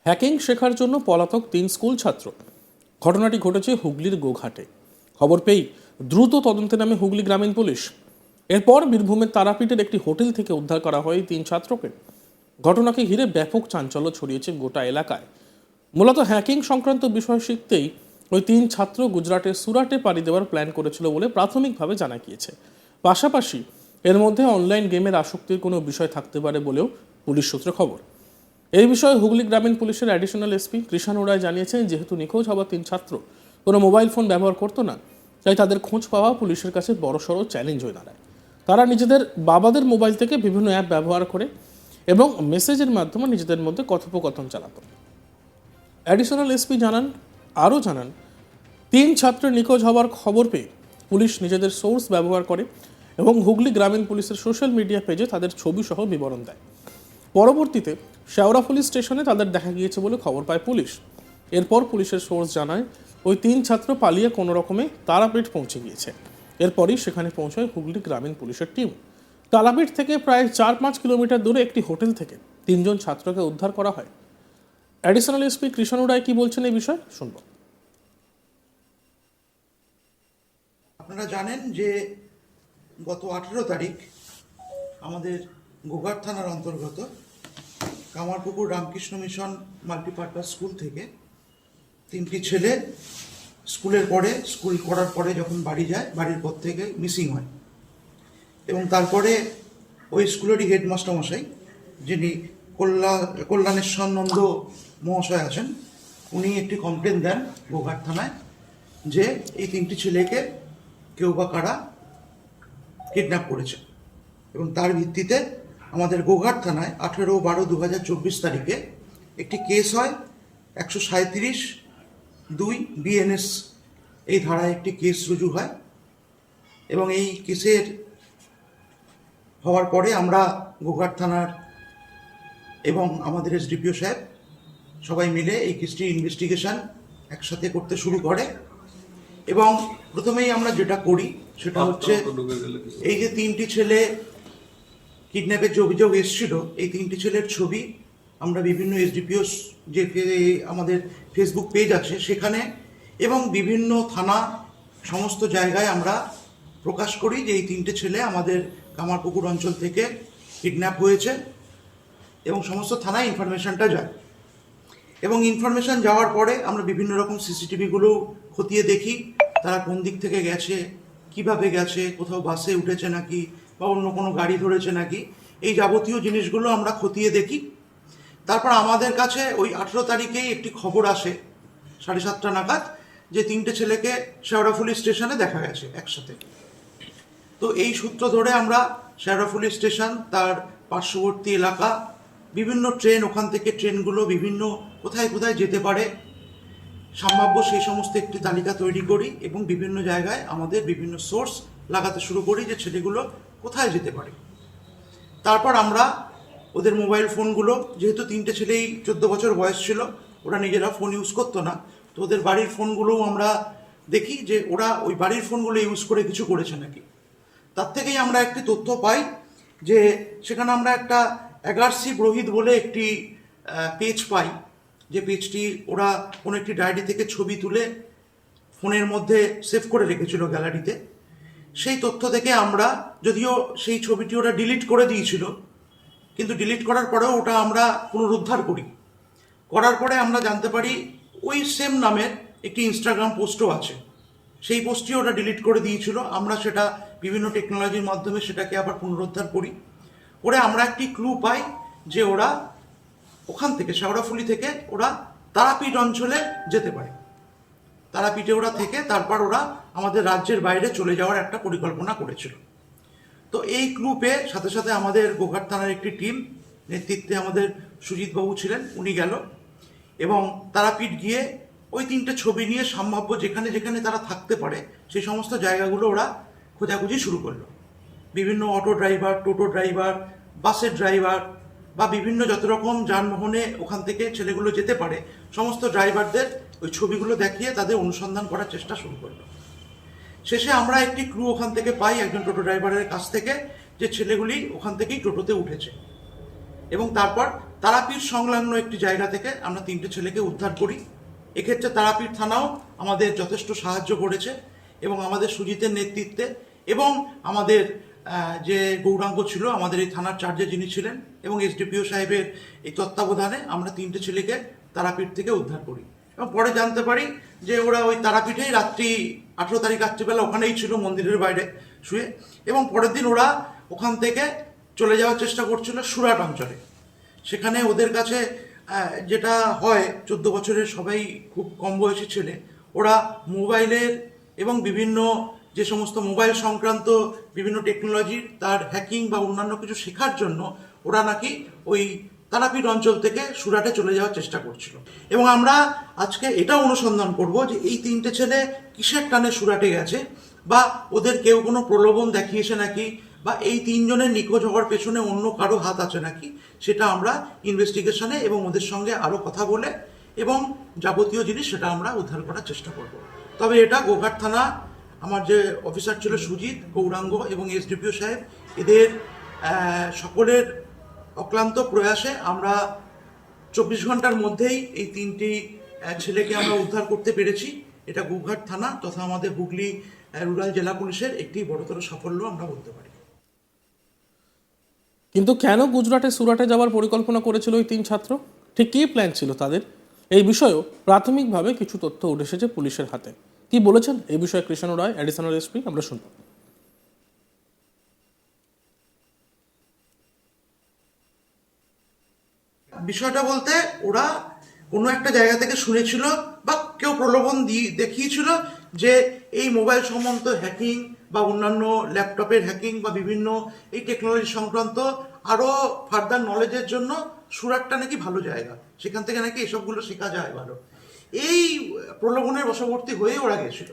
Hacking শেখার জন্য পলাতক 3 স্কুল ছাত্র। ঘটনাটি ঘটেছে হুগলির গোঘাটে। খবর পেয়েই দ্রুত তদন্তে নামে হুগলি গ্রামীণ পুলিশ। এরপর বীরভূমের তারাপীঠের একটি হোটেল থেকে উদ্ধার করা হয় 3 ছাত্রকে। ঘটনাকে ঘিরে ব্যাপক চাঞ্চল্য ছড়িয়েছে গোটা এলাকায়। মূলত হ্যাকিং সংক্রান্ত বিষয় শিখতেই ওই 3 ছাত্র গুজরাটের সুরাটে পাড়ি দেওয়ার প্ল্যান করেছিল বলে প্রাথমিকভাবে জানা গিয়েছে। পাশাপাশি এর মধ্যে অনলাইন গেমের আসক্তির কোনো বিষয় থাকতে পারে বলেও পুলিশ সূত্রে খবর। এই বিষয়ে হুগলি গ্রামীণ পুলিশের অ্যাডিশনাল এসপি কৃষাণু রায় জানিয়েছেন, যেহেতু নিখোঁজ হওয়া 3 ছাত্র কোনো মোবাইল ফোন ব্যবহার করতো না, তাই তাদের খোঁজ পাওয়া পুলিশের কাছে বড়সড় চ্যালেঞ্জ হয়ে দাঁড়ায়। তারা নিজেদের বাবাদের মোবাইল থেকে বিভিন্ন অ্যাপ ব্যবহার করে এবং মেসেজের মাধ্যমে নিজেদের মধ্যে কথোপকথন চালাতো। অ্যাডিশনাল এসপি জানান 3 ছাত্র নিখোঁজ হওয়ার খবর পেয়ে পুলিশ নিজেদের সোর্স ব্যবহার করে এবং হুগলি গ্রামীণ পুলিশের সোশ্যাল মিডিয়া পেজে তাদের ছবি সহ বিবরণ দেয়। পরবর্তীতে শেওড়াফুলি স্টেশনে তাদের দেখা গিয়েছে বলে খবর পায় পুলিশ। এরপর পুলিশের সোর্স জানায় ওই 3 ছাত্র পালিয়ে কোনো রকমে তারাপীঠ পৌঁছে গিয়েছে। এরপরই সেখানে পৌঁছায় হুগলি গ্রামীণ পুলিশের টিম। তারাপীঠ থেকে প্রায় 4-5 কিলোমিটার দূরে একটি হোটেল থেকে 3 জন ছাত্রকে উদ্ধার করা হয়। অ্যাডিশনাল এসপি কৃষাণু রায় কি বলছেন এই বিষয়ে শুনব। আপনারা জানেন যে গত 18 তারিখ আমাদের গোঘাট থানার অন্তর্গত Kamarpukur Ramakrishna mission multipurpose school থেকে 3টি ছেলে স্কুল করার পরে যখন বাড়ি যায়, বাড়ির পর থেকে মিসিং হয়। এবং তারপরে ওই স্কুলেরই হেডমাস্টার মশাই, যিনি কল্যাণেশ্বর নন্দ মহাশয় আছেন, উনি একটি কমপ্লেন দেন গোঘাট থানায় যে এই 3টি ছেলেকে কেউ বা কারা কিডন্যাপ করেছে। এবং তার ভিত্তিতে আমাদের গোঘাট থানায় 18/12/2024 তারিখে একটি কেস হয়। 137(2) BNS এই ধারায় একটি কেস রুজু হয়। এবং এই কেসের হওয়ার পরে আমরা গোঘাট থানার এবং আমাদের এসডিপিও সাহেব সবাই মিলে এই কেসটি ইনভেস্টিগেশন একসাথে করতে শুরু করে। এবং প্রথমেই আমরা যেটা করি সেটা হচ্ছে এই যে 3টি ছেলে কিডন্যাপের যে অভিযোগ এসেছিল, এই 3টি ছেলের ছবি আমরা বিভিন্ন এসডিপিও যে আমাদের ফেসবুক পেজ আছে সেখানে এবং বিভিন্ন থানা সমস্ত জায়গায় আমরা প্রকাশ করি যে এই 3টে ছেলে আমাদের কামারপুকুর অঞ্চল থেকে কিডন্যাপ হয়েছে এবং সমস্ত থানায় ইনফরমেশনটা যায়। এবং ইনফরমেশন যাওয়ার পরে আমরা বিভিন্ন রকম সিসিটিভিগুলো খতিয়ে দেখি, তারা কোন দিক থেকে গেছে, কিভাবে গেছে, কোথাও বাসে উঠেছে নাকি বা অন্য কোনো গাড়ি ধরেছে নাকি, এই যাবতীয় জিনিসগুলো আমরা খতিয়ে দেখি। তারপর আমাদের কাছে ওই 18 তারিখেই একটি খবর আসে 7:30 নাগাদ যে 3টে ছেলেকে শেওড়াফুলি স্টেশনে দেখা গেছে একসাথে। তো এই সূত্র ধরে আমরা শেওড়াফুলি স্টেশন, তার পার্শ্ববর্তী এলাকা, বিভিন্ন ট্রেন, ওখান থেকে ট্রেনগুলো বিভিন্ন কোথায় কোথায় যেতে পারে সম্ভাব্য সেই সমস্ত একটি তালিকা তৈরি করি এবং বিভিন্ন জায়গায় আমাদের বিভিন্ন সোর্স লাগাতে শুরু করি যে ছেলেগুলো কোথায় যেতে পারে। তারপর আমরা ওদের মোবাইল ফোনগুলো, যেহেতু 3টে ছেলেই 14 বছর বয়স ছিল, ওরা নিজেরা ফোন ইউজ করতো না, তো ওদের বাড়ির ফোনগুলোও আমরা দেখি যে ওরা ওই বাড়ির ফোনগুলো ইউজ করে কিছু করেছে নাকি। তার থেকেই আমরা একটি তথ্য পাই যে সেখানে আমরা একটা এগারসি রোহিত বলে একটি পেজ পাই, যে পেজটি ওরা কোনো একটি ডায়েরি থেকে ছবি তুলে ফোনের মধ্যে সেভ করে রেখেছিল গ্যালারিতে। সেই তথ্য থেকে আমরা, যদিও সেই ছবিটি ওরা ডিলিট করে দিয়েছিল, কিন্তু ডিলিট করার পরেও ওটা আমরা পুনরুদ্ধার করার পরে আমরা জানতে পারি ওই সেম নামের একটি ইনস্টাগ্রাম পোস্টও আছে। সেই পোস্টটি ওরা ডিলিট করে দিয়েছিল। আমরা সেটা বিভিন্ন টেকনোলজির মাধ্যমে সেটাকে আবার পুনরুদ্ধার করে আমরা একটি ক্লু পাই যে ওরা ওখান থেকে শেওড়াফুলি থেকে ওরা তারাপীঠ অঞ্চলে যেতে পারে। তারাপীঠে ওরা থেকে তারপর ওরা আমাদের রাজ্যের বাইরে চলে যাওয়ার একটা পরিকল্পনা করেছিল। তো এই ক্লু পেয়ে সাথে সাথে আমাদের গোঘাট থানার একটি টিম নেতৃত্বে আমাদের সুজিতবাবু ছিলেন, উনি গেল এবং তারাপীঠ গিয়ে ওই 3টে ছবি নিয়ে সম্ভাব্য যেখানে যেখানে তারা থাকতে পারে সেই সমস্ত জায়গাগুলো ওরা খোঁজাখুঁজি শুরু করলো। বিভিন্ন অটো ড্রাইভার, টোটো ড্রাইভার, বাসের ড্রাইভার বা বিভিন্ন যত রকম যানবাহনে ওখান থেকে ছেলেগুলো যেতে পারে সমস্ত ড্রাইভারদের ওই ছবিগুলো দেখিয়ে তাদের অনুসন্ধান করার চেষ্টা শুরু করলো। শেষে আমরা একটি ক্লু ওখান থেকে পাই একজন টোটো ড্রাইভারের কাছ থেকে, যে ছেলেগুলি ওখান থেকেই টোটোতে উঠেছে এবং তারপর তারাপীঠ সংলগ্ন একটি জায়গা থেকে আমরা 3টে ছেলেকে উদ্ধার করি। এক্ষেত্রে তারাপীঠ থানাও আমাদের যথেষ্ট সাহায্য করেছে এবং আমাদের সুজিতের নেতৃত্বে এবং আমাদের যে গৌরাঙ্গ ছিল আমাদের এই থানার চার্জে যিনি ছিলেন এবং এসডিপিও সাহেবের এই তত্ত্বাবধানে আমরা 3টে ছেলেকে তারাপীঠ থেকে উদ্ধার করি এবং পরে জানতে পারি যে ওরা ওই তারাপীঠেই রাত্রি 18 তারিখ রাত্রিবেলা ওখানেই ছিল মন্দিরের বাইরে শুয়ে এবং পরের দিন ওরা ওখান থেকে চলে যাওয়ার চেষ্টা করছিল সুরাট অঞ্চলে। সেখানে ওদের কাছে যেটা হয় 14 বছরের সবাই খুব কম বয়সী ছেলে, ওরা মোবাইলের এবং বিভিন্ন যে সমস্ত মোবাইল সংক্রান্ত বিভিন্ন টেকনোলজির তার হ্যাকিং বা অন্যান্য কিছু শেখার জন্য ওরা নাকি ওই তারাপীঠ অঞ্চল থেকে সুরাটে চলে যাওয়ার চেষ্টা করছিল এবং আমরা আজকে এটা অনুসন্ধান করব যে এই 3টে ছেলে কিসের টানে সুরাটে গেছে বা ওদের কেউ কোনো প্রলোভন দেখিয়েছে নাকি বা এই 3 জনের নিখোঁজ হওয়ার পেছনে অন্য কারো হাত আছে নাকি, সেটা আমরা ইনভেস্টিগেশনে এবং ওদের সঙ্গে আরও কথা বলে এবং যাবতীয় জিনিস সেটা আমরা উদ্ধার করার চেষ্টা করব। তবে এটা গোঘাট থানা আমার যে অফিসার ছিল সুজিত, গৌরাঙ্গ এবং এসডিপিও সাহেব, এদের সকলের অক্লান্ত প্রয়াসে আমরা 24 ঘন্টার মধ্যেই এই 3টি ছেলেকে আমরা উদ্ধার করতে পেরেছি। এটা গোঘাট থানা তথা আমাদের হুগলি রুরাল জেলা পুলিশের একটি বড়তর সাফল্য আমরা বলতে পারি। কিন্তু কেন গুজরাটে সুরাটে যাওয়ার পরিকল্পনা করেছিল ওই 3 ছাত্র? ঠিক কী প্ল্যান ছিল তাদের? এই বিষয়েও প্রাথমিকভাবে কিছু তথ্য উঠে এসেছে পুলিশের হাতে। কি বলেছেন এই বিষয়ে কৃষ্ণ রায়, অ্যাডিশনাল এসপি, আমরা শুনব। বিষয়টা বলতে ওরা কোনো একটা জায়গা থেকে শুনেছিল বা কেউ প্রলোভন দেখিয়েছিল যে এই মোবাইল সম্বন্ধ হ্যাকিং বা অন্যান্য ল্যাপটপের হ্যাকিং বা বিভিন্ন এই টেকনোলজি সংক্রান্ত আরও ফার্দার নলেজের জন্য সুরাটটা নাকি ভালো জায়গা, সেখান থেকে নাকি এসবগুলো শেখা যায় ভালো। এই প্রলোভনের বশবর্তী হয়ে ওরা গেছিল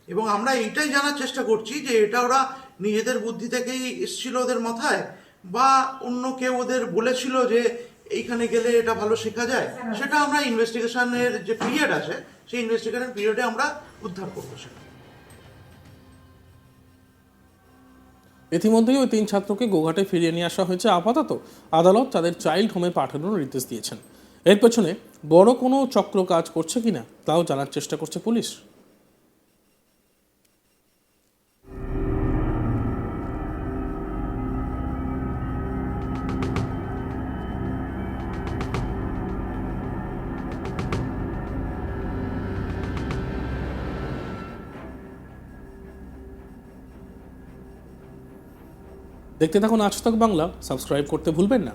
এবং আমরা এইটাই জানার চেষ্টা করছি যে এটা ওরা নিজেদের বুদ্ধি থেকেই এসেছিল ওদের মাথায় বা অন্য কেউ ওদের বলেছিল যে এইখানে গেলে এটা ভালো শেখা যায়, সেটা আমরা ইনভেস্টিগেশনের যে পিরিয়ড আছে সেই ইনভেস্টিগেশন পিরিয়ডে আমরা উদ্ধার করবো সেটা। ইতিমধ্যেই ওই 3 ছাত্রকে গোঘাটে ফিরিয়ে নিয়ে আসা হয়েছে। আপাতত আদালত তাদের চাইল্ড হোমে পাঠানোর নির্দেশ দিয়েছেন। এর পেছনে বড় কোনো চক্র কাজ করছে কিনা তাও জানার চেষ্টা করছে পুলিশ। দেখতে থাকুন আজ তক বাংলা, সাবস্ক্রাইব করতে ভুলবেন না।